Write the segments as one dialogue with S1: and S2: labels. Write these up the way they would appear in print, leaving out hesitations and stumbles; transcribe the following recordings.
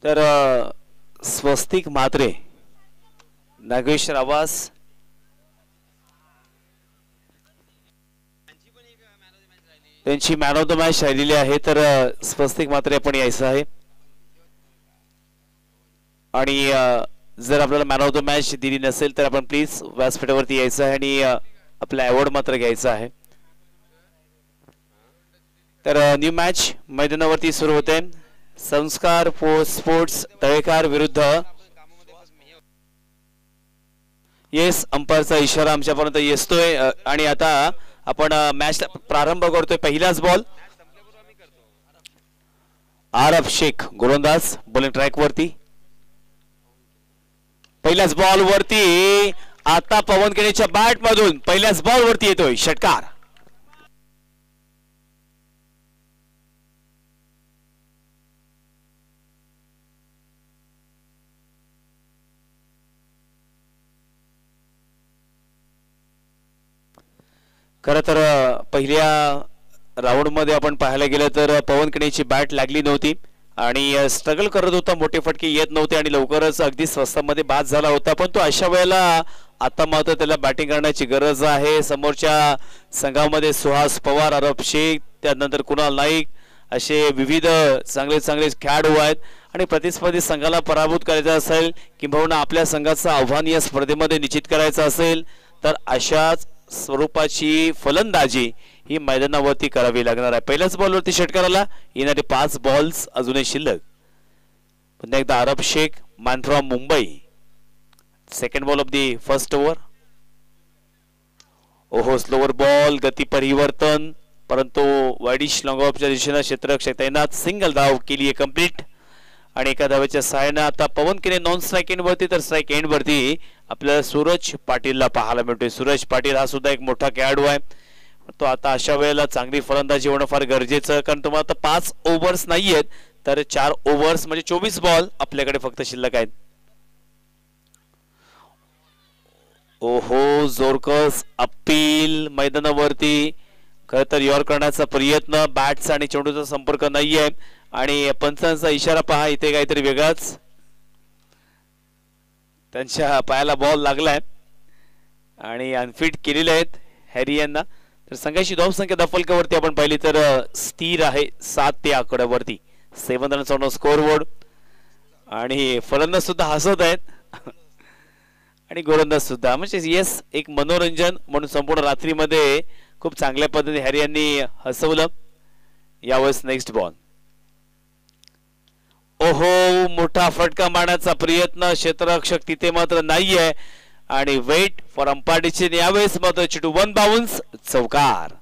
S1: तर स्वस्तिक म्हात्रे, नागेश्वर आवास, त्यांची मॅन ऑफ द मॅच राहिलेली आहे. तर स्वस्तिक म्हात्रे आपण यायचं आहे आणि जर आपल्याला मॅन ऑफ द मॅच दिली नसेल तर आपण प्लीज व्यासपीठावरती यायचं आहे आणि आपला अवॉर्ड मात्र घ्यायचा आहे. तर न्यू मॅच मैदानावरती सुरू होते. संस्कार स्पोर्ट्स तळेकार विरुद्ध येस अंपायरचा इशारा आमच्यापर्यंत येतोय आणि आता आपण मॅच प्रारंभ करतोय. पहिलाच बॉल आरब शेख गोलंदाज बॉलिंग ट्रॅक वरती. पहिल्याच बॉल वरती आता पवन केणेच्या बॅट मधून पहिल्याच बॉल वरती येतोय षटकार. खरं तर पहिल्या राऊंड मध्ये आपण पाहायला गेलं तर पवन केणेची बॅट लागली नव्हती आणि स्ट्रगल करत होता, मोठे फटके येत नव्हते आणि लवकरच अगदी स्वस्तामध्ये बाद झाला होता. पण तो अशा वेळेला आता मात्र त्याला बॅटिंग करण्याची गरज आहे. समोरच्या संघामध्ये सुहास पवार, अरब शेख, त्यानंतर कुणाल नाईक असे विविध चांगले चांगले खेळाडू आहेत आणि प्रतिस्पर्धी संघाला पराभूत करायचा असेल किंवा आपल्या संघाचं आव्हान या स्पर्धेमध्ये निश्चित करायचं असेल तर अशाच स्वरूपाची फलंदाजी ही मैदानावरती करावी लागणार आहे. पहिल्याच बॉलवरती षटकाराला येणारे 5 बॉल्स अजूनही शिल्लक. पुन्हा एकदा Arab Shaikh, man from Mumbai, second ball of the first over. ओहो, स्लोवर बॉल, गती परिवर्तन, परंतु वाईडिश लॉंग ऑफच्या दिशेने क्षेत्ररक्षक तैनात, सिंगल धाव केली आहे कंप्लीट आणि एका धावेच्या सहाय्याने आता पवन केणे नॉन स्ट्राईक एंड वरती तर स्ट्राईक एंड वरती आपल्याला सूरज पाटीलला पाहायला मिळतोय. सूरज पाटील हा सुद्धा एक मोठा खेळाडू आहे. तो आता अशा वेळेला चांगली फलंदाजी होणं फार गरजेचं, कारण तुम्हाला आता 5 ओव्हर्स नाहीयेत तर 4 ओव्हर्स म्हणजे 24 बॉल आपल्याकडे फक्त शिल्लक आहेत. ओहो, जोरकस अपील मैदानावरती. खरं तर यॉर्क करण्याचा प्रयत्न, बॅट्स आणि चेंडूचा संपर्क नाहीये आणि पंचांचा इशारा पहा, इथे काहीतरी वेगळाच. त्यांच्या पायाला बॉल लागलाय आणि अनफिट केलेले आहेत हॅरी यांना. तर संघाची धावसंख्या दफलकावरती आपण पाहिली तर स्थिर आहे 7 ते आकड्यावरती, 7 रन्स ऑन स्कोर बोर्ड आणि फलंदाज सुद्धा हसत आहेत आणि गोलंदाज सुद्धा. म्हणजे येस, एक मनोरंजन म्हणून संपूर्ण रात्रीमध्ये खूप चांगल्या पद्धतीने हॅरी यांनी हसवलं. यावेळेस नेक्स्ट बॉल. ओहो, मोठा फटका मारण्याचा प्रयत्न, क्षेत्ररक्षक तिथे मात्र नाहीये आणि वेट फॉर अंपायर डिसिजन. यावेळेस मात्र चेंडू 1 बाउन्स, चौकार.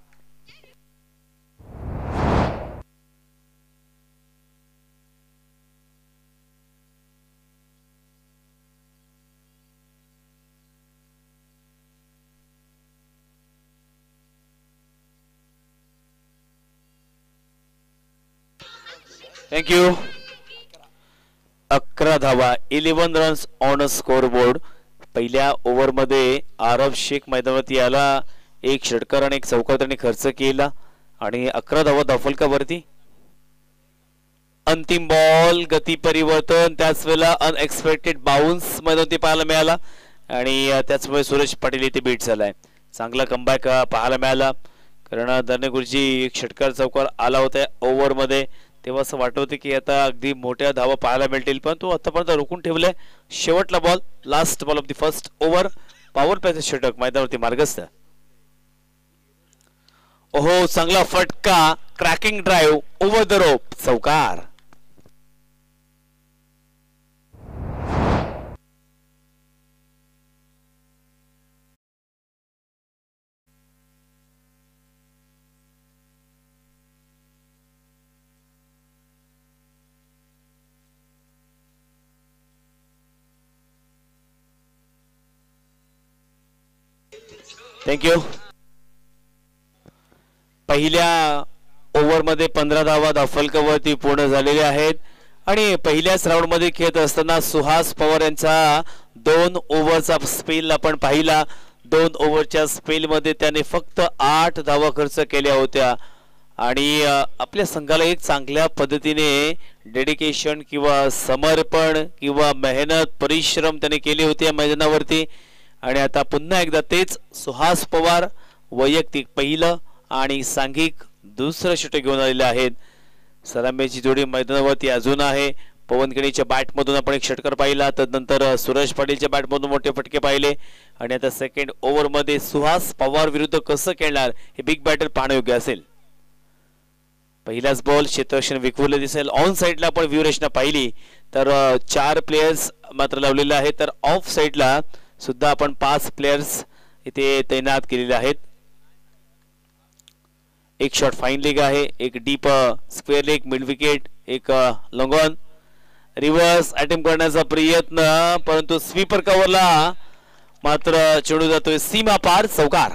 S1: थँक्यू. 11 धावा, 11 रन्स ऑन स्कोर बोर्ड. पहिल्या ओव्हरमध्ये आरब शेख मैदानावरती याला एक षटकार आणि एक चौकार त्यांनी खर्च केला आणि 11 धावा धावफलकावरती. अंतिम बॉल, गती परिवर्तन, त्याच वेळेला अनएक्सपेक्टेड बाउन्स मैदानावरती पाहायला मिळाला आणि त्याचमुळे सूरज पाटील इथे बीट झालाय. चांगला कमबॅक पाहायला मिळाला कारण दर्नेगुरुजी एक षटकार चौकार आला होता ओव्हरमध्ये, तेव्हा असं वाटत होते की आता अगदी मोठ्या धावा पाहायला मिळतील, पण तो आतापर्यंत रोखून ठेवलाय. शेवटला ball, last ball of the first over, power प्लेचं षटक मैदानावरती मार्गस्थ. ओहो, चांगला फटका, cracking drive over the rope, चौकार. थँक्यू. पहिल्या ओव्हरमध्ये 15 धावा धावफलकावरती पूर्ण झालेल्या आहेत आणि पहिल्याच राऊंड मध्ये खेळत असताना सुहास पवार यांचा 2 ओव्हरचा स्पेल आपण पाहिला. 2 ओव्हरच्या स्पेल मध्ये त्याने फक्त 8 धावा खर्च केल्या होत्या आणि आपल्या संघाला एक चांगल्या पद्धतीने डेडिकेशन किंवा समर्पण किंवा मेहनत परिश्रम त्याने केले होते या मैदानावरती आणि आता पुन्हा एकदा तेच सुहास पवार वैयक्तिक पहिलं आणि सांघिक दुसरं षटक घेऊन आलेले आहेत. सलामीची जोडी मैदानावरती अजून आहे. पवन केणीच्या बॅटमधून आपण एक षटकार पाहिला, तदनंतर सुरेश पाटीलच्या बॅटमधून मोठे फटके पाहिले आणि आता सेकंड ओव्हरमध्ये सुहास पवार विरुद्ध कसं खेळणार हे बिग बॅटल पाहणं योग्य असेल. पहिलाच बॉल क्षेत्ररक्षण विखुरले दिसेल. ऑन साइडला आपण व्ह्यूरचना पाहिली तर 4 प्लेयर्स मात्र लावलेले आहेत, तर ऑफ साइडला सुद्धा आपण 5 प्लेयर्स इथे तैनात केलेले आहेत. एक शॉट फाईन लेग आहे, एक deep square leg mid wicket, एक लॉंग ऑन. रिव्हर्स अटेम्प्ट करण्याचा प्रयत्न परंतु स्वीपर कव्हरला मात्र चढू जातोय सीमा पार चौकार.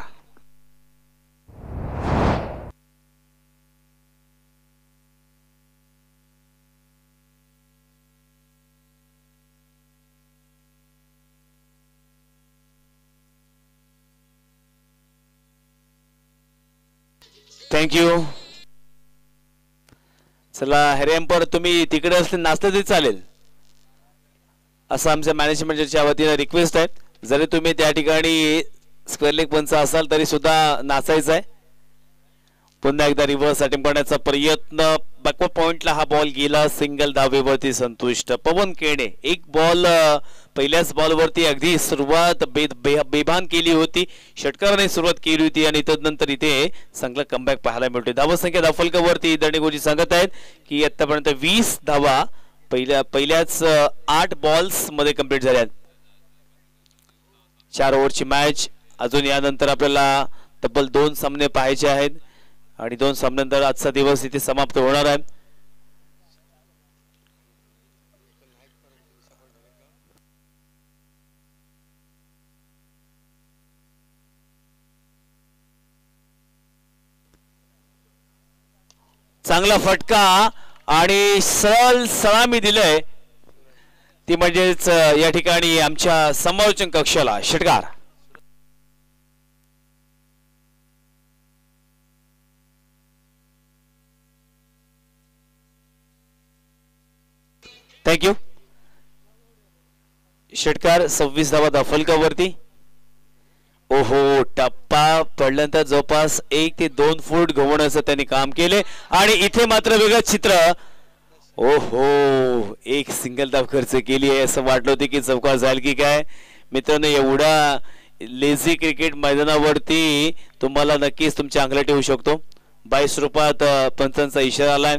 S1: थँक्यू. चला हेरे एम्पर तुम्ही तिकडे असले नाचले तरी चालेल असं आमच्या मॅनेजमेंटच्या वतीने रिक्वेस्ट आहे. जरी तुम्ही त्या ठिकाणी स्क्वेअर लेग पंच असाल तरी सुद्धा नाचायचं आहे. पुन्हा एकदा रिव्हर्स अटेम्प्ट करण्याचा प्रयत्न, बॅकवर्ड पॉइंटला हा बॉल गेला, सिंगल धावेवरती संतुष्ट पवन केणे. एक बॉल पहिल्याच बॉलवरती अगदी सुरुवात बेभान केली होती, षटकाराने सुरुवात केली होती आणि तदनंतर इथे चांगला कमबॅक पाहायला मिळतोय. धावसंख्या धाफलकावरती दंडेगोजी सांगत आहेत की आतापर्यंत 20 धावा पहिल्याच 8 बॉल्स मध्ये कंप्लीट झाल्या. 4 ओव्हरची मॅच. अजून यानंतर आपल्याला तब्बल 2 सामने पाहायचे आहेत आणि 2 सामन्यानंतर आजचा दिवस इथे समाप्त होणार आहे. चांगला फटका आणि सरळ सलामी दिलंय ती म्हणजेच या ठिकाणी आमच्या समालोचन कक्षाला षटकार. थँक्यू. षटकार 26 धावा धाफलकावरती. ओहो, टप्पा पडल्यानंतर जवळपास 1 ते 2 फूट गवण्याचं त्यांनी काम केले आणि इथे मात्र वेगळं चित्र. ओहो, एक सिंगल धाव खर्च केली आहे असं वाटलं होतं की चौकार जाईल की काय. मित्रांनो, एवढा लेझी क्रिकेट मैदानावरती तुम्हाला नक्कीच तुमच्या अंगलट येऊ शकतो. 22 रूपात पंचांचा इशारा आलाय,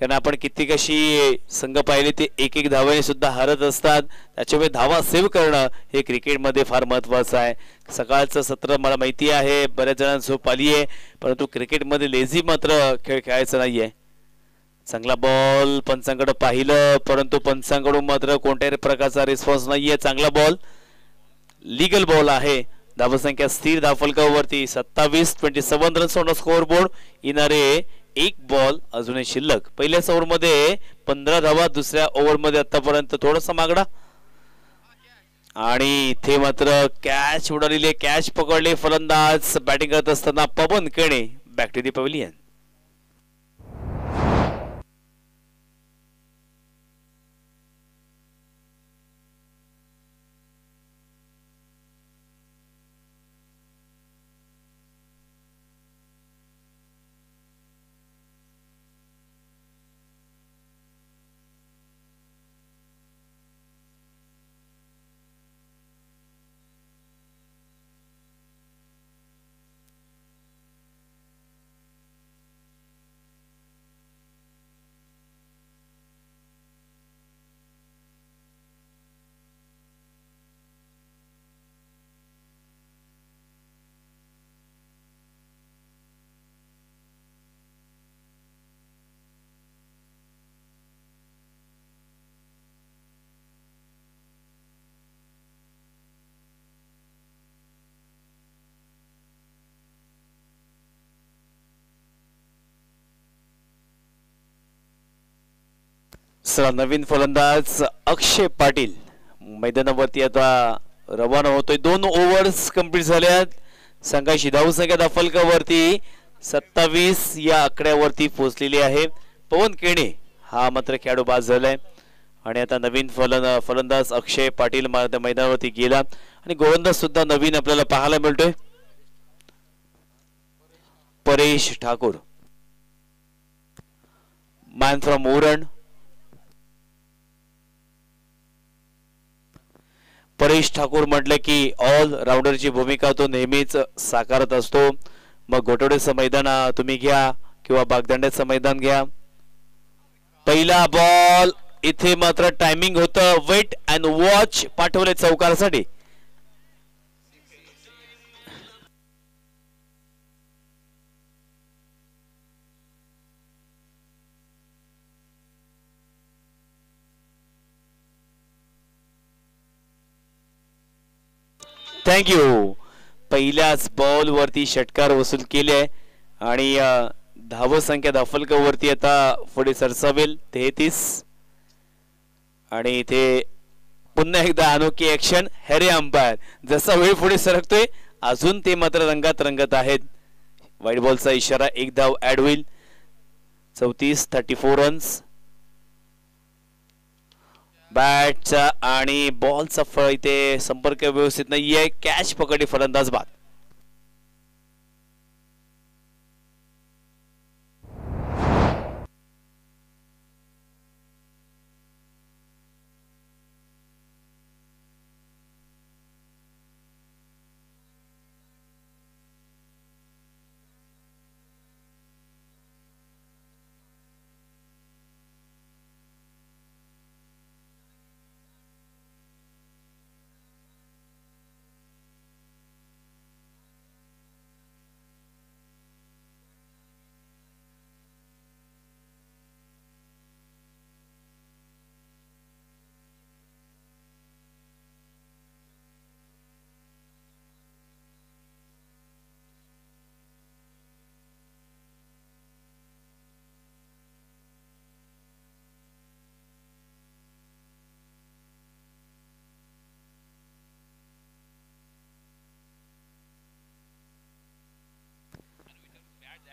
S1: कारण आपण कित्येक अशी संघ पाहिले ते 1-1 धावाने सुद्धा हरत असतात. त्याच्यामुळे धावा सेव्ह करणं हे क्रिकेटमध्ये फार महत्त्वाचं आहे. सकाळचं सत्र मला माहिती आहे बऱ्याच जणांना झोप आली आहे, परंतु क्रिकेटमध्ये लेझी मात्र खेळ खेळायचा नाहीये. चांगला बॉल पंचांकडे पाहिलं, परंतु पंचांकडून मात्र कोणत्याही प्रकारचा रिस्पॉन्स नाहीये. चांगला बॉल, लीगल बॉल आहे. धावसंख्या स्थिर धावफलकावरती 27 रन्स ऑन स्कोअर बोर्ड. येणारे एक बॉल अजूनही शिल्लक. पहिल्याच ओव्हरमध्ये 15 धावा, दुसऱ्या ओव्हरमध्ये आतापर्यंत थोडासा मागडा आणि इथे मात्र कॅच उडालेली. कॅच पकडले फलंदाज बॅटिंग करत असताना Pawan Kene. Back to the pavilion. नवीन फलंदाज अक्षय पाटील मैदानावरती आता रवाना होतोय. 2 ओव्हर्स कंप्लीट झाल्यात. संघाची धावसंख्या फलकावरती 27 या आकड्यावरती पोहोचलेली आहे. पवन केणे हा मात्र खेळाडू बाद झालाय आणि आता नवीन फलंदाज अक्षय पाटील मैदानावरती गेला आणि गोलंदाज सुद्धा नवीन आपल्याला पाहायला मिळतोय, परेश ठाकूर, मॅन फ्रॉम उरण. परेश ठाकूर म्हटलं की ऑल राऊंडरची भूमिका तो नेहमीच साकारत असतो. मग घोटवडेचं मैदान तुम्ही घ्या किंवा बागदांड्याचं मैदान घ्या. पहिला बॉल इथे मात्र टायमिंग होतं, वेट अँड वॉच पाठवले चौकारासाठी. थँक्यू. पहिल्याच बॉल वरती षटकार वसूल केले आणि धाव संख्या धाफलकावरती आता पुढे सरसावेल 33 आणि इथे पुन्हा एकदा अनोखी ऍक्शन. हॅरी अंपायर जसा वेळ पुढे सरकतोय अजून ते मात्र रंगात रंगत आहेत. व्हाईट बॉलचा इशारा, एक धाव ऍड होईल. 34 रन्स. बॅटचा आणि बॉलचा फळ इथे संपर्क व्यवस्थित नाहीये. कॅच पकडली, फलंदाज बाद.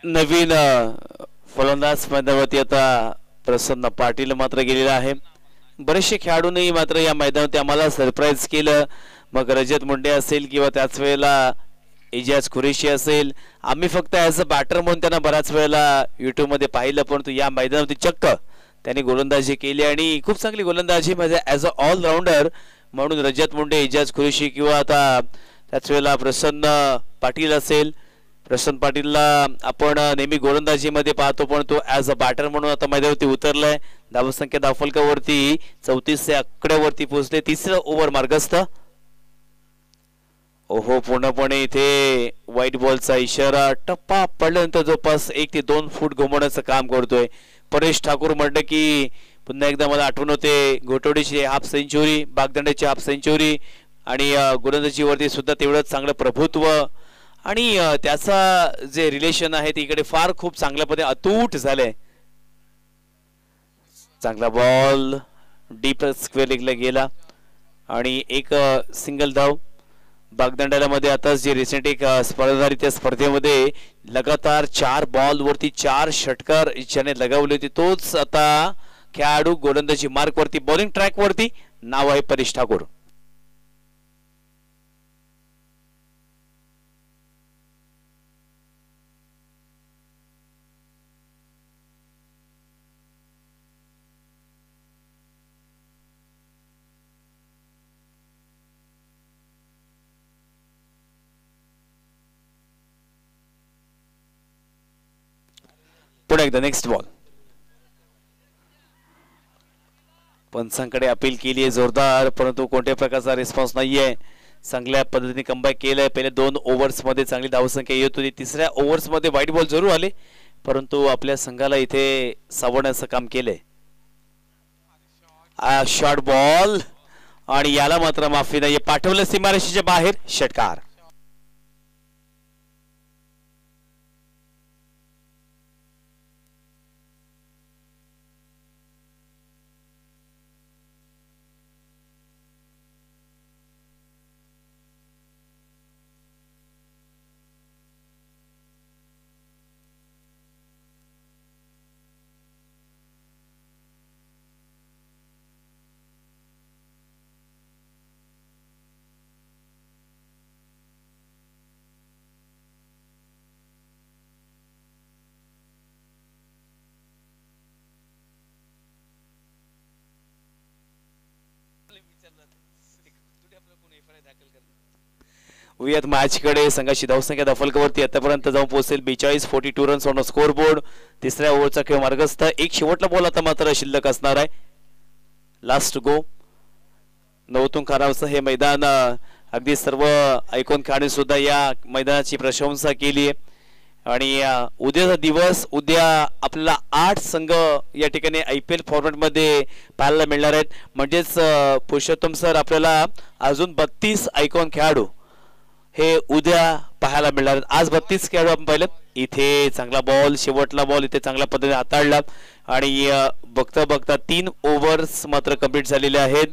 S1: नवीन फलंदाज मैदानावरती आता प्रसन्न पाटील मात्र गेलेला आहे. बरेचसे खेळाडूंनी मात्र या मैदानावरती आम्हाला सरप्राईज केलं. मग रजत मुंडे असेल किंवा त्याच वेळेला इजाज कुरेशी असेल, आम्ही फक्त ॲज अ बॅटर म्हणून त्यांना बऱ्याच वेळेला यूट्यूबमध्ये पाहिलं, परंतु या मैदानावरती चक्क त्यांनी गोलंदाजी केली आणि खूप चांगली गोलंदाजी. म्हणजे ॲज अ ऑलराऊंडर म्हणून रजत मुंडे, इजाज कुरेशी किंवा आता त्याच वेळेला प्रसन्न पाटील असेल, प्रसन्न पाटीलला आपण नेहमी गोलंदाजीमध्ये पाहतो, पण तो ॲज अ बॅटर म्हणून आता मैदानावरती उतरलाय. धावसंख्या धावफलकावरती 34 या आकड्यावरती पोहोचले. तिसरं ओव्हर मार्गस्थ. ओहो, पूर्णपणे इथे व्हाईट बॉलचा इशारा. टप्पा पडल्यानंतर जवळपास 1 ते 2 फूट घुमवण्याचं काम करतोय. परेश ठाकूर म्हटलं की पुन्हा एकदा मला आठवण होते घोटवडीची हाफ सेंचुरी, बागदंड्याची हाफ सेंचुरी आणि गोलंदाजीवरती सुद्धा तेवढंच चांगलं प्रभुत्व आणि त्याचा जे रिलेशन आहे इकडे फार खूप चांगल्या पद्धतीने अतूट झालंय. चांगला बॉल डीप स्क्वेअर लेगला गेला आणि एक सिंगल धाव. बागदंडाला मध्ये आता जे रिसेंट एक स्पर्धा झाली त्या स्पर्धेमध्ये लगातार 4 बॉल वरती 4 षटकार ज्याने लगावले होते तोच आता खेळाडू गोलंदाजी मार्क वरती, बॉलिंग ट्रॅक वरती. नाव आहे परेश ठाकूर. पुन्हा एकदा नेक्स्ट बॉल. पंचांकडे अपील केली आहे जोरदार, परंतु कोणत्या प्रकारचा रिस्पॉन्स नाहीये. चांगल्या पद्धतीने कमबॅक केलंय. पहिले 2 ओव्हर्स मध्ये चांगली धावसंख्या येत होती. तिसऱ्या ओव्हर्स मध्ये व्हाईट बॉल जरूर आले, परंतु आपल्या संघाला इथे सावरण्याचं काम केलंय. शॉर्ट बॉल आणि याला मात्र माफी नाहीये. पाठवलं सीमारेषेच्या बाहेर, षटकार. वयात मॅचकडे संघाची धावसंख्या दफलकावरती आतापर्यंत जाऊन पोहोचेल 42-42 रन्स ऑन स्कोर बोर्ड. तिसऱ्या ओव्हरचा खेळ मार्गस्थ. एक शेवटला बॉल आता मात्र शिल्लक असणार आहे. लास्ट गो. नवतून खानावचं हे मैदान अगदी सर्व ऐकून खेळाडू सुद्धा या मैदानाची प्रशंसा केली आहे. आणि उद्याचा दिवस, उद्या आपल्याला 8 संघ या ठिकाणी IPL फॉर्मॅटमध्ये पाहायला मिळणार आहेत. म्हणजेच पुरुषोत्तम सर आपल्याला अजून 32 आयकॉन खेळाडू हे उद्या पाहायला मिळणार आहेत. आज 32 खेळाडू आपण पाहिलं. इथे चांगला बॉल, शेवटला बॉल इथे चांगल्या पद्धतीने हाताळला आणि बघता बघता 3 ओव्हर्स मात्र कंप्लीट झालेले आहेत.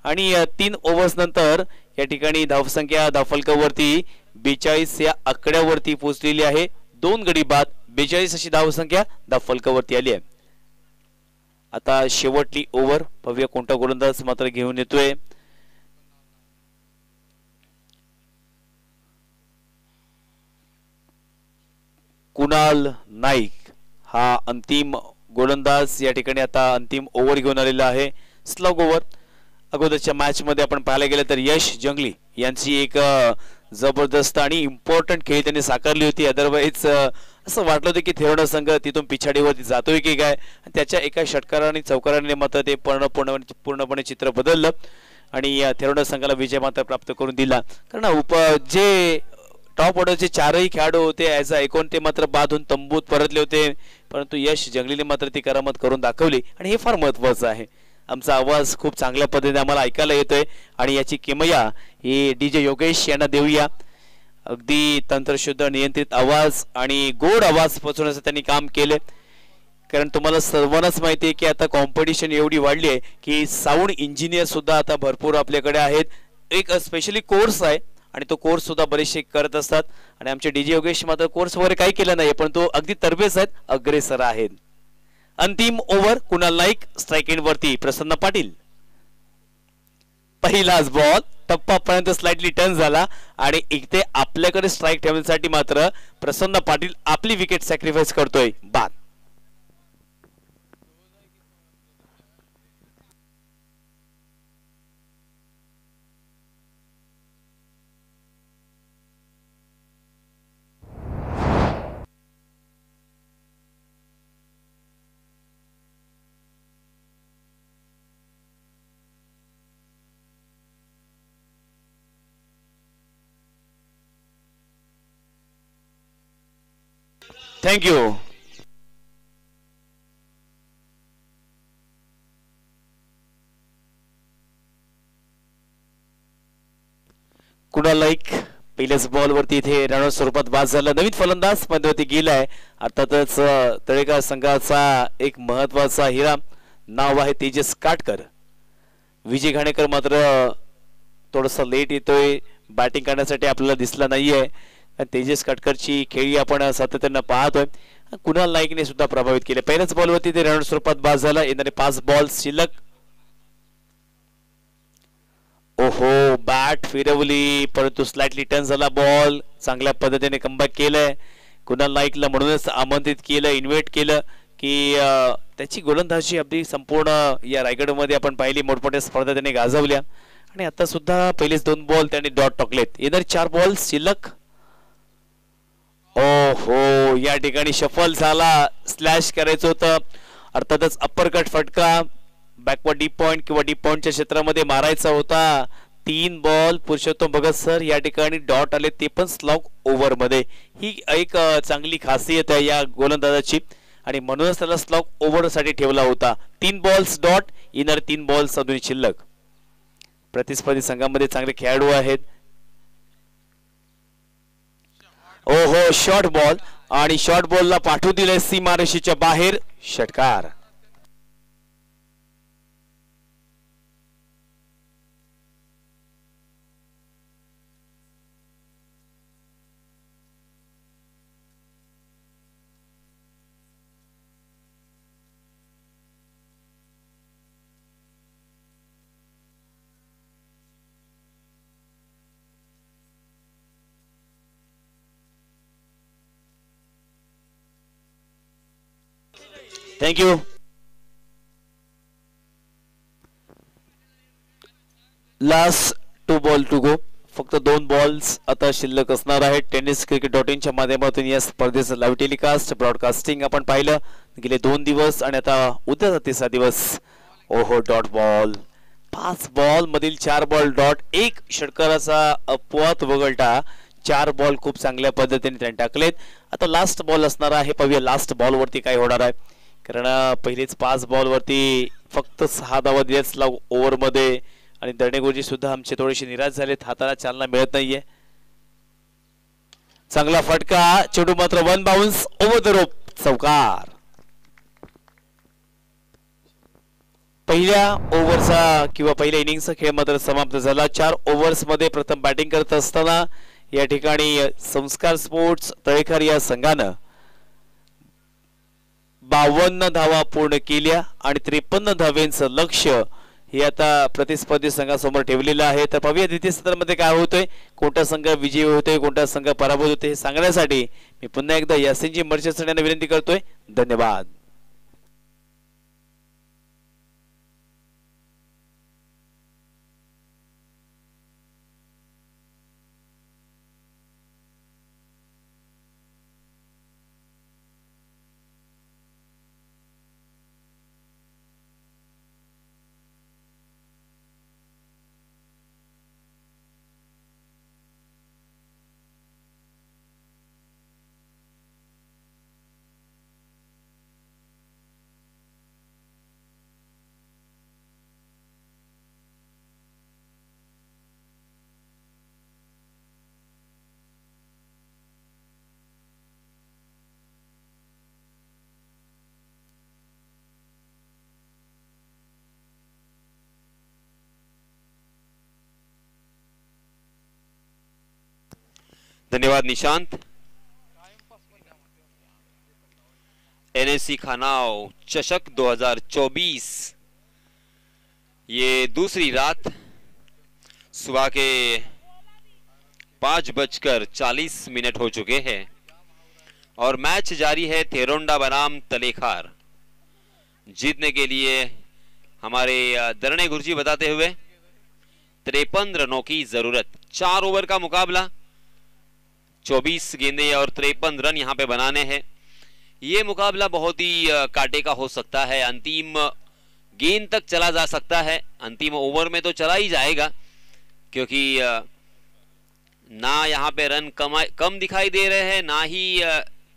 S1: आणि 3 ओव्हर्स नंतर या ठिकाणी धावसंख्या धावफलकावरती 42 या आकड्यावरती पोहोचलेली आहे. 2 गडी बाद 42 अशी धावसंख्या धावफलकावरती आली आहे. आता शेवटली ओव्हर पाहूया कोणता गोलंदाज मात्र घेऊन येतोय. कुणाल नाईक हा अंतिम गोलंदाज या ठिकाणी आता अंतिम ओव्हर घेऊन आलेला आहे. Slug over. अगोदरच्या मॅच मध्ये आपण पाहायला गेलं तर यश जंगली यांची एक जबरदस्त आणि इम्पॉर्टंट खेळ त्यांनी साकारली होती. अदरवाईज असं वाटलं होतं की थेरोडा संघ तिथून पिछाडीवरती जातोय की काय. त्याच्या एका षटकाराने चौकाराने मात्र ते पूर्णपणे चित्र बदललं आणि थेरोडा संघाला विजय मात्र प्राप्त करून दिला. कारण जे टॉप ऑर्डरचे 4ही खेळाडू होते ॲज अ आयकॉन ते मात्र बाद होऊन तंबूत परतले होते. परंतु यश जंगलीने मात्र ती करामत करून दाखवली आणि हे फार महत्वाचं आहे. आमचा आवाज खूप चांगल्या पद्धतीने आम्हाला ऐकायला येतोय आणि याची किमया ही DJ योगेश यांना देऊया. अगदी तंत्रशुद्ध नियंत्रित आवाज आणि गोड आवाज पोचवण्याचं त्यांनी काम केले. कारण तुम्हाला सर्वांनाच माहिती आहे की आता कॉम्पिटिशन एवढी वाढली आहे की साऊंड इंजिनियर सुद्धा आता भरपूर आपल्याकडे आहेत. एक स्पेशली कोर्स आहे आणि तो कोर्स सुद्धा बरेचसे करत असतात. आणि आमचे DJ योगेश मात्र कोर्स वगैरे काही केला नाही पण तो अगदी तरबेज आहेत, अग्रेसर आहेत. अंतिम over Kunal Naik strike and वरती प्रसन्न पाटील. पहिलाच बॉल टप्पापर्यंत स्लाइटली टर्न झाला आणि इथे आपल्याकडे स्ट्राइक ठेवण्यासाठी मात्र प्रसन्न पाटील आपली विकेट सॅक्रिफाइस करतोय. बाद. Thank you. कुणाल नाईक पहिल्याच बॉल वरती इथे रन स्वरूपात बाद झाला. नवीन फलंदाज मध्ये गेलाय. अर्थातच तळेगाव संघाचा एक महत्वाचा हिरा नाव आहे तेजस काटकर. विजय घाणेकर मात्र थोडस लेट येतोय, बॅटिंग करण्यासाठी आपल्याला दिसला नाहीये. तेजस काटकरची खेळी आपण सातत्याने पाहतोय. कुणाल नाईकने सुद्धा प्रभावित केले. पहिल्याच बॉलवरती ते रन स्वरूपात बाद झाला. येणारे 5 बॉल शिल्लक. ओहो, बॅट फिरवली परंतु स्लाइटली टर्न झाला बॉल. चांगल्या पद्धतीने कमबॅक केलंय. कुणाल नाईकला म्हणूनच आमंत्रित केलं, इन्व्हाइट केलं की त्याची गोलंदाजी अगदी संपूर्ण या रायगडमध्ये आपण पाहिली. मोठमोठ्या स्पर्धा त्याने गाजवल्या आणि आता सुद्धा पहिलेच 2 बॉल त्यांनी डॉट टाकलेत. येणारे 4 बॉल शिल्लक. ओहो, या ठिकाणी शफल झाला. स्लॅश करायचं होतं. अर्थातच अप्पर कट फटका बॅकवर्ड डीप पॉइंट किंवा डीप पॉइंटच्या क्षेत्रामध्ये मारायचा होता. 3 बॉल पुरुषोत्तम भगत सर या ठिकाणी डॉट आले, ते पण स्लॉग ओव्हर मध्ये. ही एक चांगली खासियत आहे या गोलंदाजाची आणि म्हणूनच त्याला स्लॉग ओव्हर साठी ठेवला होता. 3 बॉल्स डॉट. इनर 3 बॉल्स अजून शिल्लक. प्रतिस्पर्धी संघामध्ये चांगले खेळाडू आहेत. ओहो, शॉर्ट बॉल आणि शॉर्ट बॉलला पाठवून दिले सीमारेषेच्या बाहेर. षटकार. Thank you. Last 2 ball to go. फक्त 2 बॉल्स आता शिल्लक असणार आहेत. tenniscricket.in च्या माध्यमातून या स्पर्धेचं लाईव्ह टेलिकास्ट ब्रॉडकास्टिंग आपण पाहिलं गेले 2 दिवस आणि आता उद्याचा तिसरा दिवस. ओहो डॉट बॉल 5 बॉल मधील 4 बॉल डॉट. एक षटकाराचा अपवाद वगळता 4 बॉल खूप चांगल्या पद्धतीने त्यांनी टाकलेत. आता लास्ट बॉल असणार आहे. पाहूया लास्ट बॉल वरती काय होणार आहे. कारण पहिलेच 5 बॉल वरती फक्त 6 धावा दिल्याच ओव्हर मध्ये आणि दर्णे गुरुजी सुद्धा आमचे थोडेसे निराश झालेत. हाताला चालना मिळत नाहीये. चांगला फटका. चेंडू मात्र 1 बाउन्स ओव्हर द रोप. चौकार. पहिल्या ओव्हरचा किंवा पहिल्या इनिंगचा खेळ मात्र समाप्त झाला. 4 ओव्हर्स मध्ये प्रथम बॅटिंग करत असताना या ठिकाणी संस्कार स्पोर्ट्स तळेकर या संघानं 52 धावा पूर्ण केल्या आणि 53 धावांचं लक्ष्य हे आता प्रतिस्पर्धी संघासमोर ठेवलेलं आहे. तर पाहूया द्वितीय सत्रामध्ये काय होतंय. कोणता संघ विजयी होतोय कोणता संघ पराभूत होतोय हे सांगण्यासाठी मी पुन्हा एकदा यासिनजी मर्चंट यांना विनंती करतोय. धन्यवाद.
S2: धन्यवाद निशांत. एनएससी खानाव चषक 2024 ये दूसरी रात सुबह के 5:40 हो चुके हैं और मैच जारी है थेरोंडा बनाम तलेखार. जीतने के लिए हमारे दरणे गुरुजी बताते हुए 53 रनों की जरूरत. 4 ओवर का मुकाबला, 24 गेंदें और 53 रन यहां पे बनाने हैं. ये मुकाबला बहुत ही कांटे का हो सकता है. अंतिम गेंद तक चला जा सकता है. अंतिम ओवर में तो चला ही जाएगा क्योंकि ना यहां पे रन कम दिखाई दे रहे हैं ना ही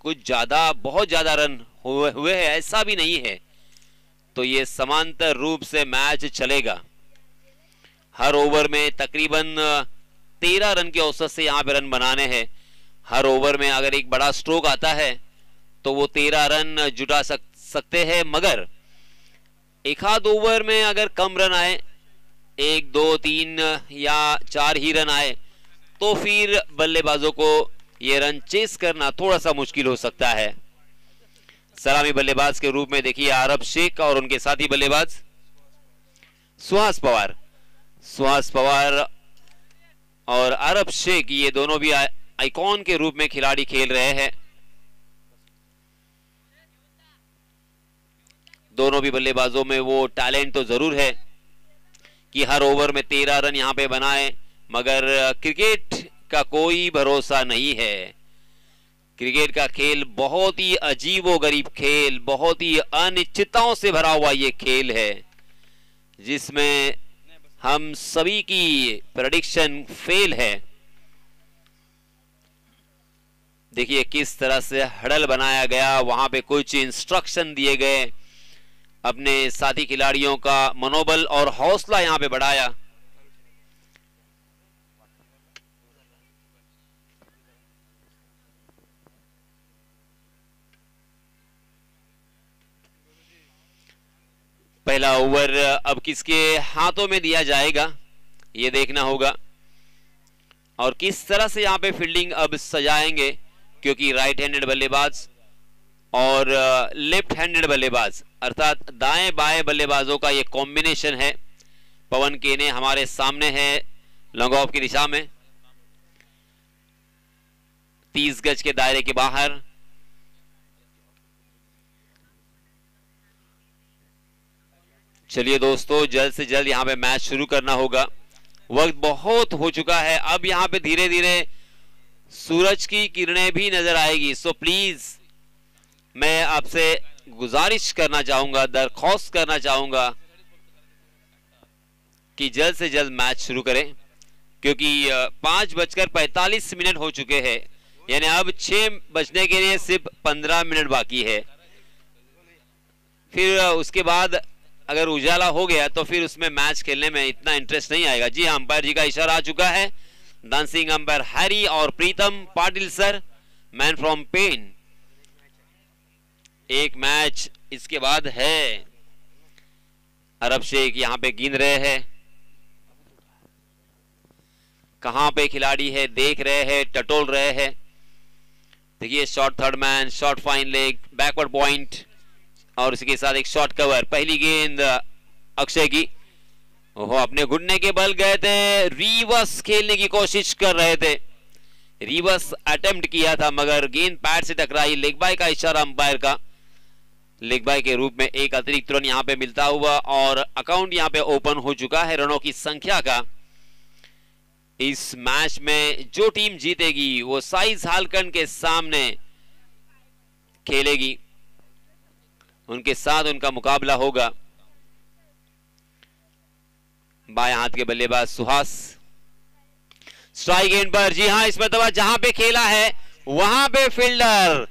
S2: कुछ ज्यादा बहुत ज्यादा रन हुए हैं, ऐसा भी नहीं है. तो ये समांतर रूप से मैच चलेगा. हर ओवर में तकरीबन 13 रन के औसत से यहां पे रन बनाने हैं. हर ओवर में अगर एक बड़ा स्ट्रोक आता है तो वो 13 रन जुटा सकते हैं, मगर एक आध ओवर में अगर कम रन आए, 1, 2, 3 या 4 ही रन आए, तो फिर बल्लेबाजों को ये रन चेस करना थोड़ा सा मुश्किल हो सकता है. सलामी बल्लेबाज के रूप में देखिए आरब शेख और उनके साथी बल्लेबाज सुहास पवार. सुहास पवार और आरब शेख ये दोनों भी आइकॉन के रूप में खिलाड़ी खेल रहे हैं. दोनों भी बल्लेबाजों में वो टैलेंट तो जरूर है कि हर ओवर में 13 रन यहां पे बनाए, मगर क्रिकेट का कोई भरोसा नहीं है. क्रिकेट का खेल बहुत ही अजीबोगरीब खेल, बहुत ही अनिश्चितताओं से भरा हुआ ये खेल है जिसमें हम सभी की प्रेडिक्शन फेल है. देखिए किस तरह से हडल बनाया गया, वहां पे कुछ इंस्ट्रक्शन दिए गए, अपने साथी खिलाड़ियों का मनोबल और हौसला यहां पे बढ़ाया. पहला ओवर अब किसके हाथों में दिया जाएगा ये देखना होगा, और किस तरह से यहां पे फील्डिंग अब सजाएंगे, क्योंकि राइट हैंडेड बल्लेबाज और लेफ्ट हैंडेड बल्लेबाज अर्थात दाएं बाएं बल्लेबाजों का ये कॉम्बिनेशन है. पवन केने हमारे सामने है लॉन्ग ऑफ की दिशा में, 30 गज के दायरे के बाहर. चलिए दोस्तों, जल्द से जल्द यहां पे मैच शुरू करना होगा. वक्त बहुत हो चुका है। अब यहाँ पे धीरे धीरे सूरज की किरणें भी नजर आएगी। सो प्लीज मैं आपसे गुजारिश करना चाहूंगा, दरख्वास्त करना चाहूंगा कि जल्द से जल्द मैच शुरू करें, क्योंकि 5:45 हो चुके हैं, यानी अब 6 बजने के लिए सिर्फ 15 मिनट बाकी है। फिर उसके बाद अगर उजाला हो गया तो फिर उसमें मैच खेलने में इतना इंटरेस्ट नहीं आएगा। जी हाँ, अंपायर जी का इशारा आ चुका है। डांसिंग अंपायर हैरी और Pritam Patil sir, man from Pen. एक मैच इसके बाद है। अरब शेख यहाँ पे गिन रहे हैं, कहां पे खिलाड़ी है देख रहे हैं, टटोल रहे हैं। देखिए short third man, short fine leg, backward point और इसके साथ एक शॉर्ट कवर। पहली गेंद अक्षय की, वो अपने घुटने के बल गए थे, रिवर्स खेलने की कोशिश कर रहे थे, रिवर्स अटेम्प्ट किया था मगर गेंद पैड से टकराई। लेग बाय का इशारा अंपायर का, लेग बाय के रूप में एक अतिरिक्त रन यहां पे मिलता हुआ और अकाउंट यहां पे ओपन हो चुका है रनों की संख्या का। इस मैच में जो टीम जीतेगी वो साइज हालकन के सामने खेलेगी, उनके साथ उनका मुकाबला होगा। बाएं हाथ के बल्लेबाज सुहास, स्ट्राइक एंड पर। जी हां, इस मरतबा जहां पे खेला है वहां पे फील्डर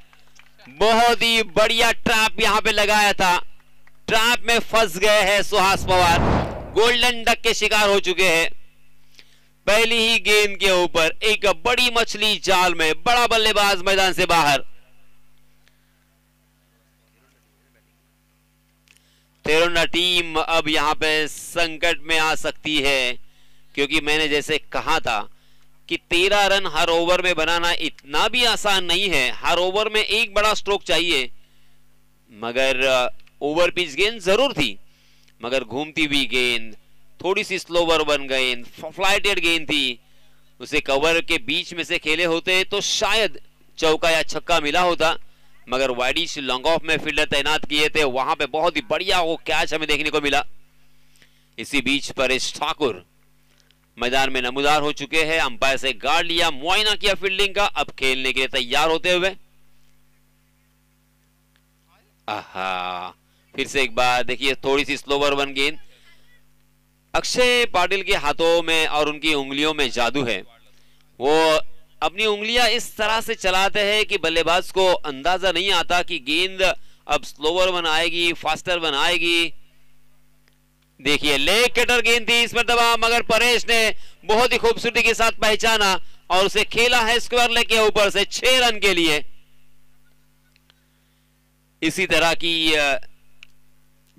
S2: बहुत ही बढ़िया ट्रैप यहां पे लगाया था, ट्रैप में फंस गए हैं सुहास पवार, गोल्डन डक के शिकार हो चुके हैं। पहली ही गेंद के ऊपर एक बड़ी मछली जाल में, बड़ा बल्लेबाज मैदान से बाहर। तेरोना टीम अब यहां पे संकट में आ सकती है, क्योंकि मैंने जैसे कहा था कि 13 रन हर ओवर में बनाना इतना भी आसान नहीं है। हर ओवर में एक बड़ा स्ट्रोक चाहिए, मगर ओवर पिच गेंद जरूर थी, मगर घूमती हुई गेंद, थोड़ी सी स्लोवर वन गेंद, फ्लाइटेड गेंद थी, उसे कवर के बीच में से खेले होते तो शायद चौका या छक्का मिला होता, मगर वाइडिश लॉन्ग ऑफ में फील्डर तैनात किए थे, वहां पे बहुत ही बढ़िया वो कैच हमें देखने को मिला। इसी बीच परेश ठाकुर मैदान में नमूदार हो चुके हैं, अंपायर से गार्ड लिया, मुआयना किया फील्डिंग का, अब खेलने के लिए तैयार होते हुए। आहा, फिर से एक बार देखिए थोड़ी सी स्लोवर वन गेंद। अक्षय पाटिल के हाथों में और उनकी उंगलियों में जादू है, वो अपनी उंगलियां इस तरह से चलाते हैं कि बल्लेबाज को अंदाजा नहीं आता कि गेंद अब स्लोवर वन आएगी, फास्टर वन आएगी। देखिए लेग कटर गेंद थी इस मरतबा, मगर परेश ने बहुत ही खूबसूरती के साथ पहचाना और उसे खेला है स्क्वायर लेग के ऊपर से 6 रन के लिए। इसी तरह की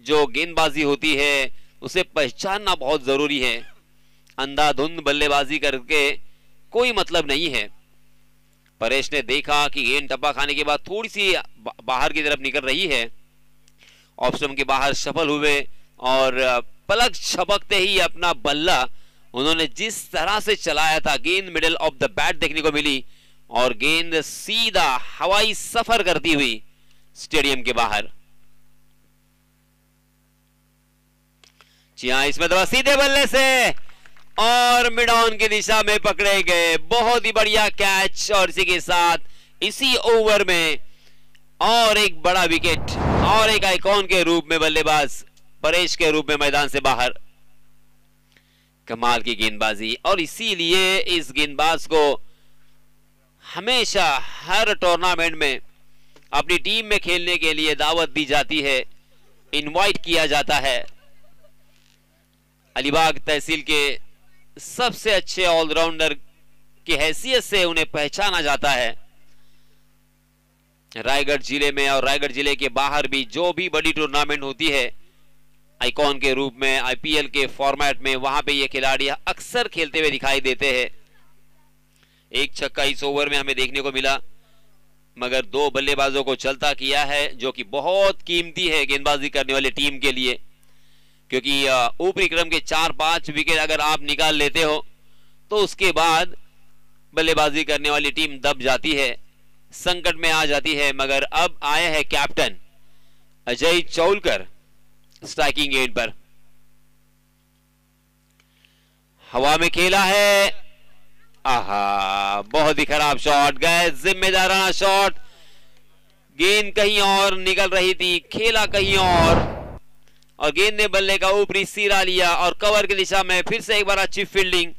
S2: जो गेंदबाजी होती है उसे पहचानना बहुत जरूरी है। अंधाधुंध बल्लेबाजी करके कोई मतलब नहीं है। परेश ने देखा कि गेंद टप्पा खाने के बाद थोड़ी सी बाहर की तरफ निकल रही है, ऑप्शन के बाहर सफल हुए और पलक झपकते ही अपना बल्ला उन्होंने जिस तरह से चलाया था, गेंद मिडिल ऑफ द बैट देखने को मिली और गेंद सीधा हवाई सफर करती हुई स्टेडियम के बाहर। जी हां, इसमें तो सीधे बल्ले से और मिड ऑन की दिशा में पकड़े गए, बहुत ही बढ़िया कैच। और इसी के साथ इसी ओवर में और एक बड़ा विकेट और एक आइकॉन के रूप में बल्लेबाज परेश के रूप में मैदान से बाहर। कमाल की गेंदबाजी, और इसीलिए इस गेंदबाज को हमेशा हर टूर्नामेंट में अपनी टीम में खेलने के लिए दावत दी जाती है, इनवाइट किया जाता है। अलीबाग तहसील के सबसे अच्छे ऑलराउंडर की हैसियत से उन्हें पहचाना जाता है। रायगढ़ जिले में और रायगढ़ जिले के बाहर भी जो भी बड़ी टूर्नामेंट होती है, आइकॉन के रूप में आईपीएल के फॉर्मेट में, वहां पे ये खिलाड़ी अक्सर खेलते हुए दिखाई देते हैं। एक छक्का इस ओवर में हमें देखने को मिला, मगर 2 बल्लेबाजों को चलता किया है, जो कि बहुत कीमती है गेंदबाजी करने वाली टीम के लिए, क्योंकि ऊपरी क्रम के 4-5 विकेट अगर आप निकाल लेते हो तो उसके बाद बल्लेबाजी करने वाली टीम दब जाती है, संकट में आ जाती है। मगर अब आए हैं captain Ajay Chaulkar striking and पर। हवा में खेला है, आहा, बहुत ही खराब शॉट, गए जिम्मेदाराना शॉट, गेंद कहीं और निकल रही थी, खेला कहीं और गेंद ने बल्ले का ऊपरी सिरा लिया और कवर की दिशा में फिर से एक बार अच्छी फील्डिंग,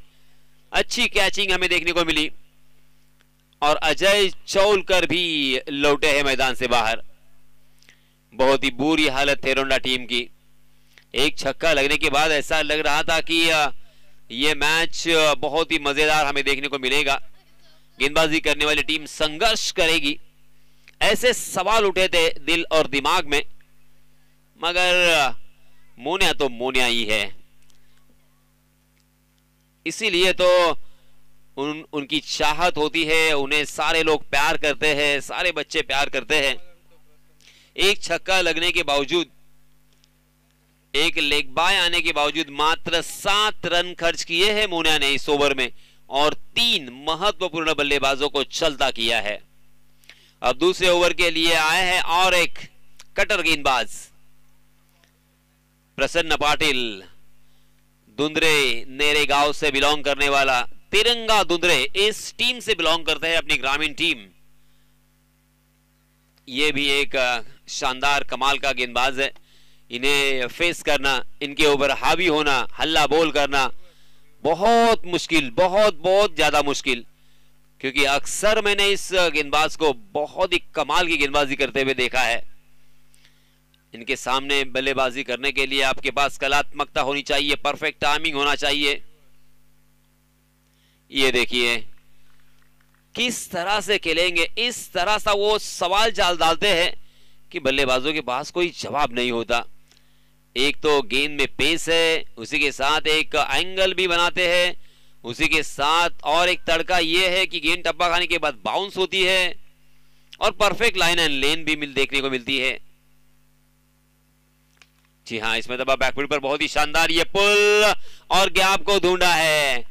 S2: अच्छी कैचिंग हमें देखने को मिली और अजय चौलकर भी लौटे हैं मैदान से बाहर। बहुत ही बुरी हालत थेरोंडा टीम की। एक छक्का लगने के बाद ऐसा लग रहा था कि यह मैच बहुत ही मजेदार हमें देखने को मिलेगा, गेंदबाजी करने वाली टीम संघर्ष करेगी, ऐसे सवाल उठे थे दिल और दिमाग में, मगर मोनिया तो मोनिया ही है। इसीलिए तो उनकी चाहत होती है, उन्हें सारे लोग प्यार करते हैं, सारे बच्चे प्यार करते हैं। एक छक्का लगने के बावजूद, एक लेग बाय आने के बावजूद मात्र 7 रन खर्च किए हैं मोनिया ने इस ओवर में और 3 महत्वपूर्ण बल्लेबाजों को चलता किया है। अब दूसरे ओवर के लिए आए हैं और एक कटर गेंदबाज प्रसन्न पाटिल, दुंदरे नेरे गांव से बिलोंग करने वाला, तिरंगा दुंदरे इस टीम से बिलोंग करते हैं, अपनी ग्रामीण टीम। ये भी एक शानदार कमाल का गेंदबाज है। इन्हें फेस करना, इनके ऊपर हावी होना, हल्ला बोल करना बहुत मुश्किल, बहुत ज्यादा मुश्किल, क्योंकि अक्सर मैंने इस गेंदबाज को बहुत ही कमाल की गेंदबाजी करते हुए देखा है। इनके सामने बल्लेबाजी करने के लिए आपके पास कलात्मकता होनी चाहिए, परफेक्ट टाइमिंग होना चाहिए। ये देखिए किस तरह से खेलेंगे, इस तरह से वो सवाल चाल डालते हैं कि बल्लेबाजों के पास कोई जवाब नहीं होता। एक तो गेंद में पेस है, उसी के साथ एक एंगल भी बनाते हैं, उसी के साथ और एक तड़का ये है कि गेंद टप्पा खाने के बाद बाउंस होती है और परफेक्ट लाइन एंड लेन भी देखने को मिलती है। जी हाँ, इसमें दबा बैकफुट पर बहुत ही शानदार ये पुल और गैप को ढूंढा है,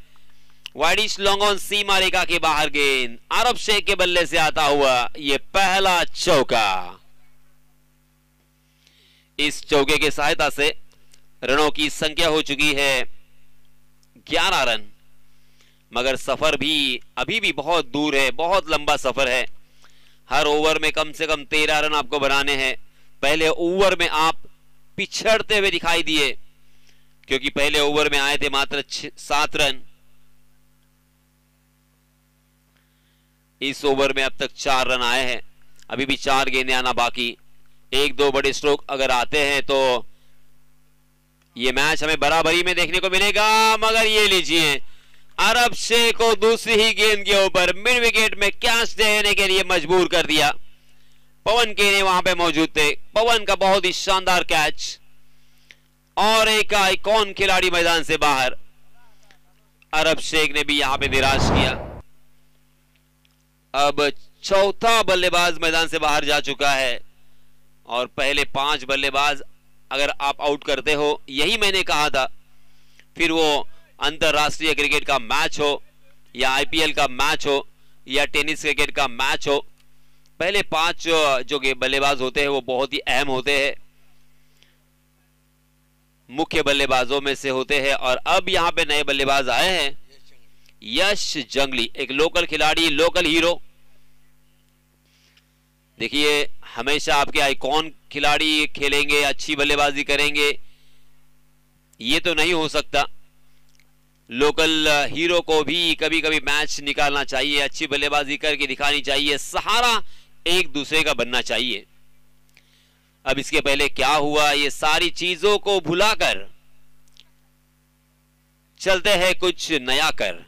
S2: वाइडिश लॉन्ग ऑन सीमा रेखा के बाहर गेंद, अरब शेख के बल्ले से आता हुआ ये पहला चौका। इस चौके की सहायता से रनों की संख्या हो चुकी है 11 रन, मगर सफर भी अभी भी बहुत दूर है, बहुत लंबा सफर है। हर ओवर में कम से कम 13 रन आपको बनाने हैं। पहले ओवर में आप पिछड़ते हुए दिखाई दिए, क्योंकि पहले ओवर में आए थे मात्र 7 रन। इस ओवर में अब तक 4 रन आए हैं, अभी भी 4 गेंदें आना बाकी। 1-2 बड़े स्ट्रोक अगर आते हैं तो ये मैच हमें बराबरी में देखने को मिलेगा, मगर ये लीजिए अरब शेख को दूसरी ही गेंद के ऊपर मिड विकेट में कैच देने के लिए मजबूर कर दिया। पवन केने वहां पे मौजूद थे, पवन का बहुत ही शानदार कैच और एक आइकॉन खिलाड़ी मैदान से बाहर। अरब शेख ने भी यहां पे निराश किया। अब चौथा बल्लेबाज मैदान से बाहर जा चुका है और पहले 5 बल्लेबाज अगर आप आउट करते हो, यही मैंने कहा था, फिर वो अंतरराष्ट्रीय क्रिकेट का मैच हो या आईपीएल का मैच हो या टेनिस क्रिकेट का मैच हो, पहले 5 जो बल्लेबाज होते हैं वो बहुत ही अहम होते हैं, मुख्य बल्लेबाजों में से होते हैं। और अब यहां पे नए बल्लेबाज आए हैं, यश जंगली, एक लोकल खिलाड़ी, लोकल हीरो। देखिए हमेशा आपके आइकॉन खिलाड़ी खेलेंगे, अच्छी बल्लेबाजी करेंगे, ये तो नहीं हो सकता। लोकल हीरो को भी कभी कभी मैच निकालना चाहिए, अच्छी बल्लेबाजी करके दिखानी चाहिए, सहारा एक दूसरे का बनना चाहिए। अब इसके पहले क्या हुआ, ये सारी चीजों को भुलाकर चलते हैं कुछ नया कर।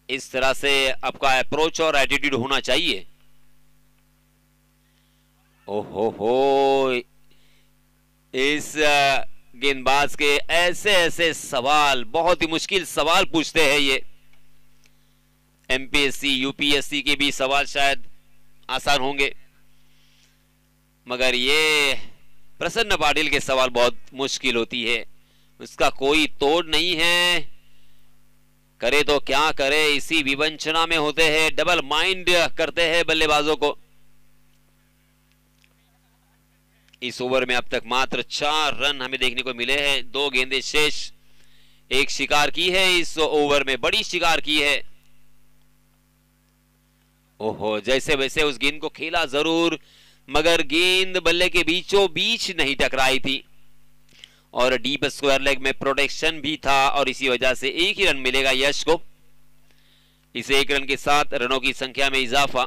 S2: इस तरह से आपका अप्रोच और एटीट्यूड होना चाहिए। ओहो, इस गेंदबाज के ऐसे ऐसे सवाल, बहुत ही मुश्किल सवाल पूछते हैं ये। एमपीएससी यूपीएससी के भी सवाल शायद आसान होंगे, मगर ये प्रसन्न पाटिल के सवाल बहुत मुश्किल होती है, उसका कोई तोड़ नहीं है। करे तो क्या करे, इसी विवंचना में होते हैं, डबल माइंड करते हैं बल्लेबाजों को। इस ओवर में अब तक मात्र 4 रन हमें देखने को मिले हैं, 2 गेंदें शेष। एक शिकार की है इस ओवर में, बड़ी शिकार की है। ओहो, जैसे वैसे उस गेंद को खेला जरूर, मगर गेंद बल्ले के बीचों बीच नहीं टकराई थी और डीप स्क्वायर लेग में प्रोटेक्शन भी था और इसी वजह से एक ही रन मिलेगा यश को। इस एक रन के साथ रनों की संख्या में इजाफा,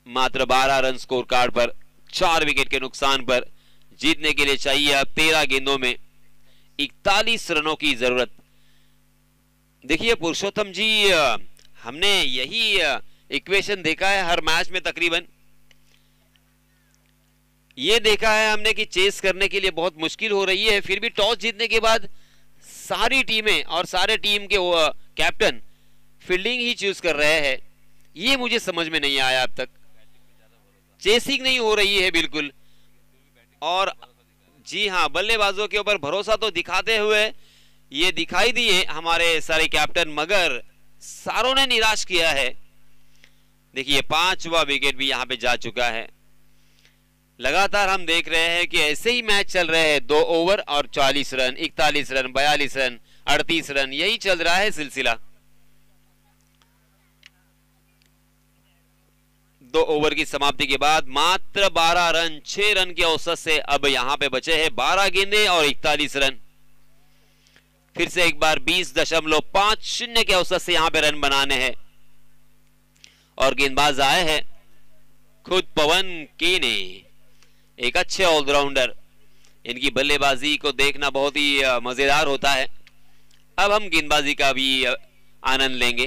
S2: मात्र 12 रन स्कोर कार्ड पर, 4 विकेट के नुकसान पर। जीतने के लिए चाहिए अब 13 गेंदों में 41 रनों की जरूरत। देखिए पुरुषोत्तम जी, हमने यही इक्वेशन देखा है हर मैच में तकरीबन। ये देखा है हमने कि चेस करने के लिए बहुत मुश्किल हो रही है, फिर भी टॉस जीतने के बाद सारी टीमें और सारे टीम के कैप्टन फील्डिंग ही चूज कर रहे हैं। ये मुझे समझ में नहीं आया अब तक, चेसिंग नहीं हो रही है बिल्कुल। और जी हाँ, बल्लेबाजों के ऊपर भरोसा तो दिखाते हुए ये दिखाई दिए हमारे सारे कैप्टन, मगर सारों ने निराश किया है। देखिए 5वां विकेट भी यहां पे जा चुका है। लगातार हम देख रहे हैं कि ऐसे ही मैच चल रहे हैं, 2 ओवर और 40 रन, 41 रन, 42 रन, 38 रन, यही चल रहा है सिलसिला। 2 ओवर की समाप्ति के बाद मात्र 12 रन, 6 रन के औसत से अब यहां पे बचे हैं 12 गेंदें और 41 रन। फिर से एक बार 20.50 के औसत से यहां पे रन बनाने हैं और गेंदबाज आए हैं खुद पवन केने, एक अच्छे ऑलराउंडर। इनकी बल्लेबाजी को देखना बहुत ही मजेदार होता है। अब हम गेंदबाजी का भी आनंद लेंगे।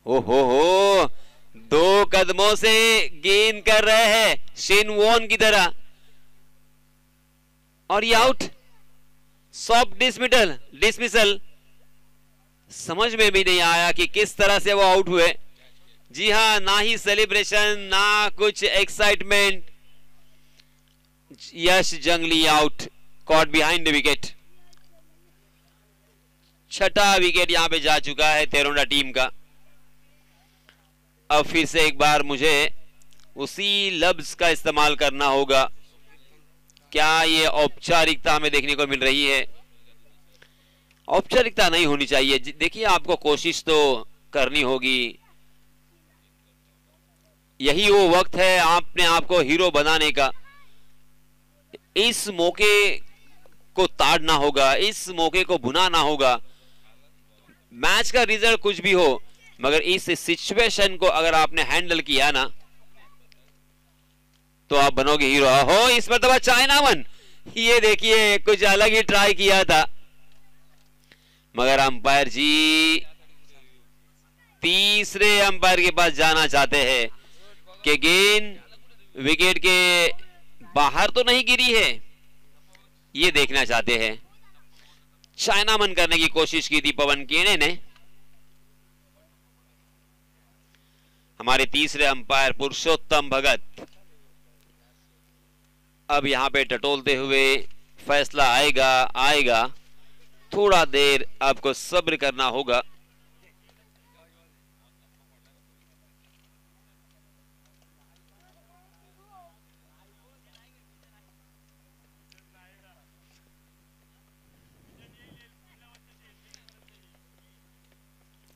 S2: हो 2 कदमों से गेंद कर रहे हैं शेन वॉन की तरह और ये आउट, सॉफ्ट डिसमिसल। समझ में भी नहीं आया कि किस तरह से वो आउट हुए। जी हां, ना ही सेलिब्रेशन, ना कुछ excitement. Yash Jangli out, caught behind the wicket. 6ठा विकेट यहां पे जा चुका है तेरोंडा टीम का। अब फिर से एक बार मुझे उसी लफ्ज का इस्तेमाल करना होगा। क्या ये औपचारिकता हमें देखने को मिल रही है? औपचारिकता नहीं होनी चाहिए। देखिए आपको कोशिश तो करनी होगी, यही वो वक्त है आपने आपको हीरो बनाने का। इस मौके को ताड़ना होगा, इस मौके को भुनाना होगा। मैच का रिजल्ट कुछ भी हो, मगर इस सिचुएशन को अगर आपने हैंडल किया ना तो आप बनोगे हीरो। हो, इस मरतबा चाइनामन, ये देखिए कुछ अलग ही ट्राई किया था, मगर अंपायर जी तीसरे अंपायर के पास जाना चाहते हैं कि गेंद विकेट के बाहर तो नहीं गिरी है, ये देखना चाहते हैं। चाइनामन करने की कोशिश की थी पवन केने ने। हमारे तीसरे अंपायर पुरुषोत्तम भगत अब यहां पे टटोलते हुए फैसला आएगा। थोड़ा देर आपको सब्र करना होगा।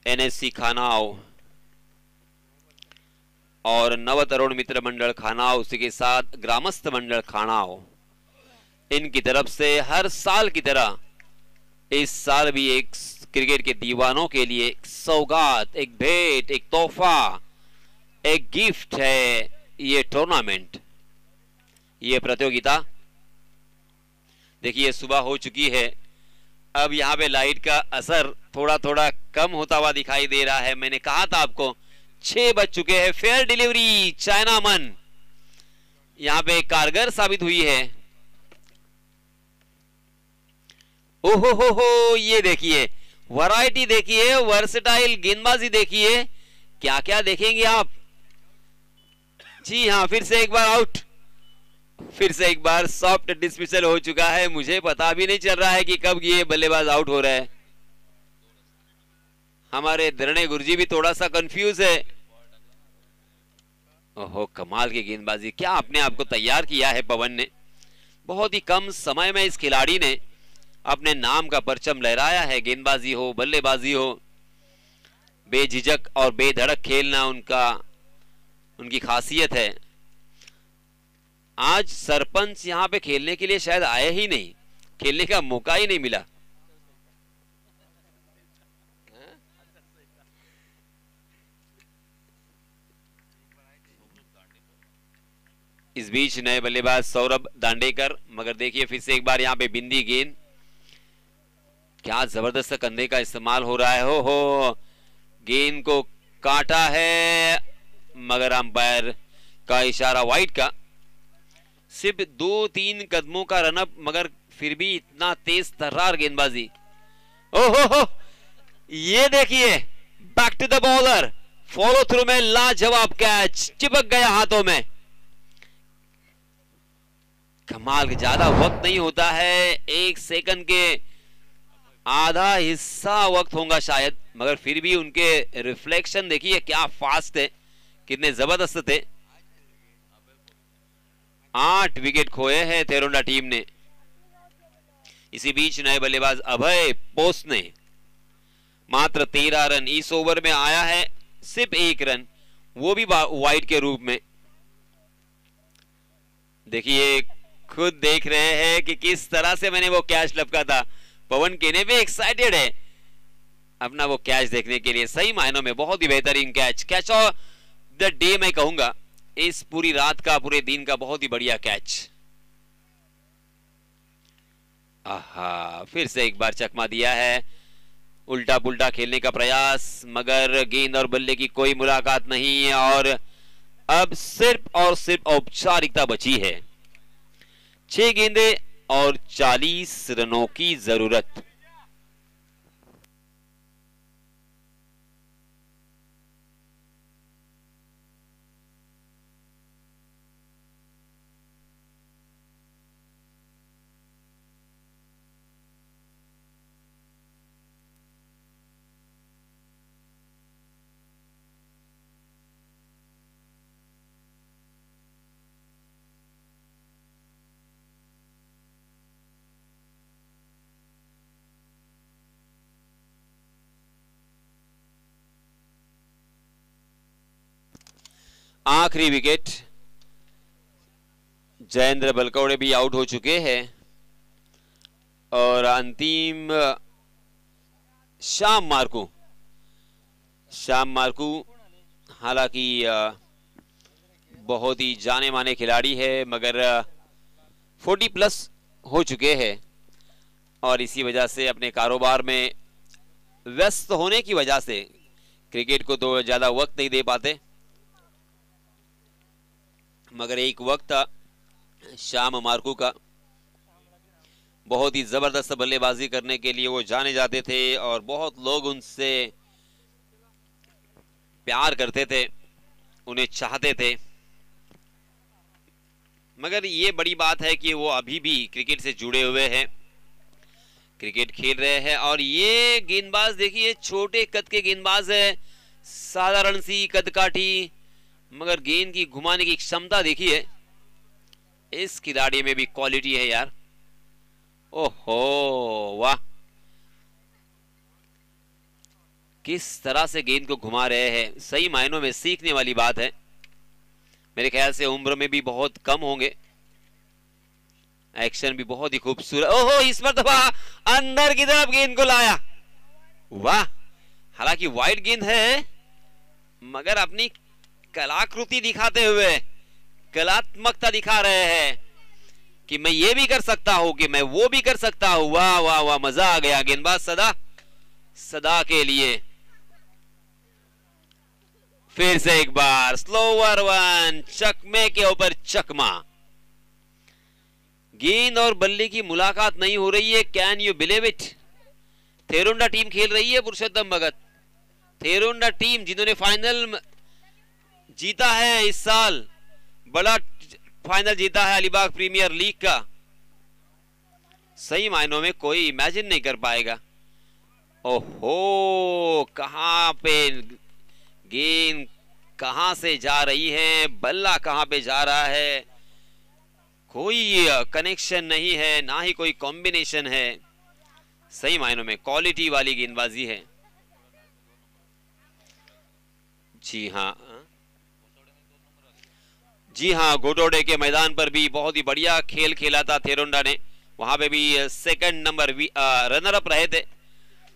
S2: एनएससी खानाओ और नव तरुण मित्र मंडल खानाओ, उसी के साथ ग्रामस्थ मंडल खानाओ, इनकी तरफ से हर साल की तरह इस साल भी एक क्रिकेट के दीवानों के लिए एक सौगात, एक भेंट, एक तोहफा, एक गिफ्ट है ये टूर्नामेंट, ये प्रतियोगिता। देखिए सुबह हो चुकी है, अब यहाँ पे लाइट का असर थोड़ा थोड़ा कम होता हुआ दिखाई दे रहा है। मैंने कहा था आपको 6 बज चुके हैं। फेयर डिलीवरी चाइनामन यहां पे कारगर साबित हुई है। ओहो, ये देखिए वैरायटी देखिए, वर्सेटाइल गेंदबाजी देखिए, क्या क्या देखेंगे आप। जी हां, फिर से एक बार आउट, फिर से एक बार सॉफ्ट डिसमिसल हो चुका है। मुझे पता भी नहीं चल रहा है कि कब ये बल्लेबाज आउट हो रहा है। हमारे धरणे गुरुजी भी थोड़ा सा कंफ्यूज है। ओहो, कमाल की गेंदबाजी, क्या अपने आप को तैयार किया है पवन ने। बहुत ही कम समय में इस खिलाड़ी ने अपने नाम का परचम लहराया है। गेंदबाजी हो, बल्लेबाजी हो, बेझिझक और बेधड़क खेलना उनकी खासियत है। आज सरपंच यहां पे खेलने के लिए शायद आए ही नहीं, खेलने का मौका ही नहीं मिला। इस बीच नए बल्लेबाज सौरभ दांडेकर, मगर देखिए फिर से एक बार यहां पे बिंदी गेंद, क्या जबरदस्त कंधे का इस्तेमाल हो रहा है। हो गेंद को काटा है, मगर अंपायर का इशारा वाइड का। सिर्फ 2-3 कदमों का रनअप, मगर फिर भी इतना तेज तर्रार गेंदबाजी। ओहो, ये देखिए back to the bowler, follow through में लाजवाब कैच, चिपक गया हाथों में। कमाल, ज्यादा वक्त नहीं होता है, 1 सेकंड के आधा हिस्सा वक्त होगा शायद, मगर फिर भी उनके रिफ्लेक्शन देखिए क्या फास्ट है, कितने जबरदस्त थे। 8 विकेट खोए हैं थेरोंडा टीम ने। इसी बीच नए बल्लेबाज अभय पोस्ट ने मात्र 13 रन इस ओवर में आया है, सिर्फ 1 रन, वो भी वाइड के रूप में। देखिए खुद देख रहे हैं कि किस तरह से मैंने वो कैच लपका था। पवन केने भी एक्साइटेड है अपना वो कैच देखने के लिए। सही मायनों में बहुत ही बेहतरीन कैच ऑफ द डे मैं कहूंगा, इस पूरी रात का, पूरे दिन का बहुत ही बढ़िया कैच। आहा, फिर से एक बार चकमा दिया है, उल्टा पुल्टा खेलने का प्रयास, मगर गेंद और बल्ले की कोई मुलाकात नहीं है और अब सिर्फ और सिर्फ औपचारिकता बची है। 6 गेंदें और 40 रनों की जरूरत। आखिरी विकेट, जयेंद्र बलकौड़े भी आउट हो चुके हैं और अंतिम श्याम मार्कू हालांकि बहुत ही जाने माने खिलाड़ी है, मगर 40+ हो चुके हैं और इसी वजह से अपने कारोबार में व्यस्त होने की वजह से क्रिकेट को तो ज्यादा वक्त नहीं दे पाते। मगर एक वक्त था श्याम मार्कू का, बहुत ही जबरदस्त बल्लेबाजी करने के लिए वो जाने जाते थे और बहुत लोग उनसे प्यार करते थे, उन्हें चाहते थे। मगर ये बड़ी बात है कि वो अभी भी क्रिकेट से जुड़े हुए हैं, क्रिकेट खेल रहे हैं। और ये गेंदबाज देखिए, छोटे कद के गेंदबाज है, साधारण सी कदकाठी, मगर गेंद की घुमाने की क्षमता देखिए, इस खिलाड़ी में भी क्वालिटी है यार। ओहो वाह, किस तरह से गेंद को घुमा रहे हैं, सही मायनों में सीखने वाली बात है। मेरे ख्याल से उम्र में भी बहुत कम होंगे, एक्शन भी बहुत ही खूबसूरत। ओहो, इस मरतबा अंदर की तरफ गेंद को लाया, वाह। हालांकि वाइड गेंद है, मगर अपनी कलाकृति दिखाते हुए, कलात्मकता दिखा रहे हैं कि मैं ये भी कर सकता हूं, कि मैं वो भी कर सकता हूं। वाह वाह वाह, मजा आ गया। गेंदबाज सदा के लिए फिर से एक बार स्लोवर वन, चकमे के ऊपर चकमा। गेंद और बल्ले की मुलाकात नहीं हो रही है, can you believe it. Thironda team खेल रही है, पुरुषोत्तम भगत, थेरोंडा टीम जिन्होंने फाइनल जीता है इस साल, बड़ा फाइनल जीता है अलीबाग प्रीमियर लीग का। सही मायनों में कोई इमेजिन नहीं कर पाएगा। ओहो, कहां पे गेंद कहां से जा रही है, बल्ला कहां पे जा रहा है, कोई कनेक्शन नहीं है, ना ही कोई कॉम्बिनेशन है। सही मायनों में क्वालिटी वाली गेंदबाजी है। जी हाँ, जी हाँ, गोटोडे के मैदान पर भी बहुत ही बढ़िया खेल खेला था थेरोंडा ने। वहां पे भी सेकंड नंबर रनर अप रहे थे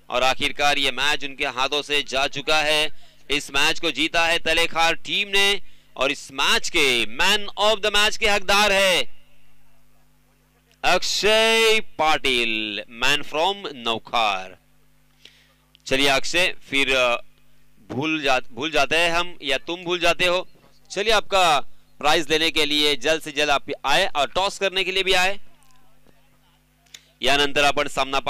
S2: और आखिरकार ये मैच उनके हाथों से जा चुका है। इस मैच को जीता है तलेखार टीम ने और इस मैच के मैन ऑफ द मैच के हकदार है अक्षय पाटिल, मैन फ्रॉम नौखार। चलिए अक्षय, फिर भूल जाते हैं हम या तुम भूल जाते हो। चलिए आपका प्राइज लेने के लिए जल्द से जल्द आप आए और टॉस करने के लिए भी आए। यानंतर आपण सामना